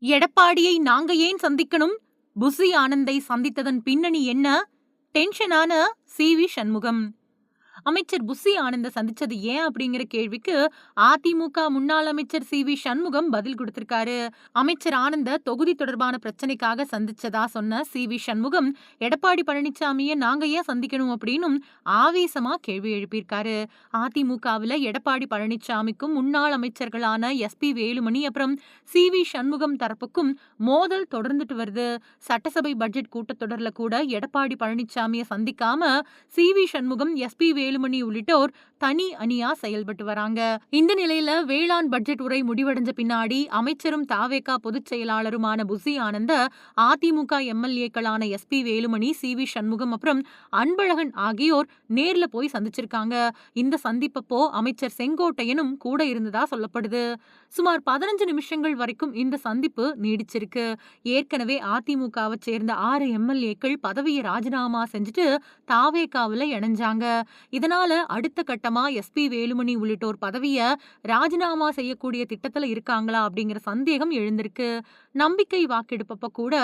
எடப்பாடியை நாங்க ஏன் சந்திக்கணும்? புசி ஆனந்தை சந்தித்ததன் பின்னணி என்ன? டென்ஷனான சி.வி. சண்முகம். அமைச்சர் புசி ஆனந்த சந்திச்சது ஏன் அப்படிங்கிற கேள்விக்கு அதிமுக முன்னாள் அமைச்சர் சி.வி. சண்முகம் பதில் கொடுத்திருக்காரு. அமைச்சர் ஆனந்த தொகுதி தொடர்பான பிரச்சனைக்காக சந்திச்சதா சொன்ன சி.வி. சண்முகம், எடப்பாடி பழனிசாமியை நாங்க ஏன் சந்திக்கணும் அப்படின்னு ஆவேசமா கேள்வி எழுப்பியிருக்காரு. அதிமுகவில் எடப்பாடி பழனிசாமிக்கும் முன்னாள் அமைச்சர்களான எஸ்.பி. வேலுமணி அப்புறம் சி.வி. சண்முகம் தரப்புக்கும் மோதல் தொடர்ந்துட்டு வருது. சட்டசபை பட்ஜெட் கூட்டத்தொடர்ல கூட எடப்பாடி பழனிசாமியை சந்திக்காம சி.வி. சண்முகம், எஸ்.பி. வேலுமணி உள்ளிட்டோர் தனி அணியா செயல்பட்டு வராங்க. இந்த நிலையில வேளாண் பட்ஜெட் உரை முடிவடைஞ்ச பின்னாடி அமைச்சரும் தாவேகா பொதுச் செயலாளருமான புசி ஆனந்த அதிமுக எம்எல்ஏக்களான எஸ்.பி. வேலுமணி, சி.வி. சண்முகம் அப்புறம் அன்பழகன் ஆகியோர் நேர்ல போய் சந்திச்சிருக்காங்க. இந்த சந்திப்பப்போ அமைச்சர் செங்கோட்டையனும் கூட இருந்ததா சொல்லப்படுது. சுமார் 15 நிமிஷங்கள் வரைக்கும் இந்த சந்திப்பு நீடிச்சிருக்கு. ஏற்கனவே அதிமுகவை சேர்ந்த 6 எம்எல்ஏக்கள் பதவியை ராஜினாமா செஞ்சுட்டு தாவேகாவில் இணைஞ்சாங்க. இதனால அடுத்த கட்டமா எஸ்.பி. வேலுமணி உள்ளிட்டோர் பதவியை ராஜினாமா செய்யக்கூடிய திட்டத்துல இருக்காங்களா அப்படிங்கிற சந்தேகம் எழுந்திருக்கு. நம்பிக்கை வாக்கெடுப்பப்ப கூட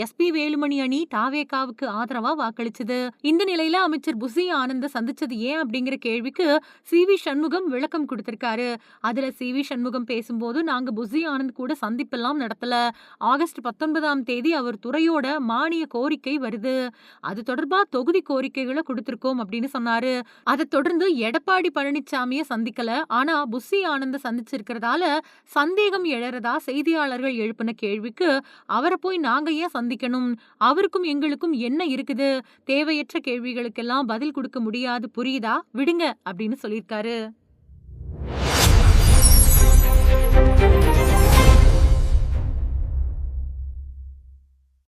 எஸ்.பி. வேலுமணி அணி தாவேகாவுக்கு ஆதரவா வாக்களிச்சது. இந்த நிலையில அமைச்சர் புசி ஆனந்த சந்திச்சது ஏன் அப்படிங்கிற கேள்விக்கு சி.வி. சண்முகம் விளக்கம் கொடுத்திருக்காரு. அதுல சி.வி. சண்முகம் பேசும்போது, நாங்க புசி ஆனந்த் கூட சந்திப்பெல்லாம் நடத்தல. ஆகஸ்ட் 19ஆம் தேதி அவர் துறையோட மானிய கோரிக்கை வருது. அது தொடர்பா தொகுதி கோரிக்கைகளை கொடுத்திருக்கோம் அப்படின்னு சொன்னாரு. அதை தொடர்ந்து எடப்பாடி பழனிசாமியை சந்திக்கல, ஆனா புசி ஆனந்த சந்திச்சிருக்கிறதால சந்தேகம் எழறதா செய்தியாளர்கள் எழுப்பின கேள்விக்கு அவரை போய் நாங்க ஏன் சந்திக்கணும்? அவருக்கும் எங்களுக்கும் என்ன இருக்குது? தேவையற்ற கேள்விகளுக்கெல்லாம் பதில் கொடுக்க முடியாது, புரியுதா? விடுங்க அப்படின்னு சொல்லியிருக்காரு.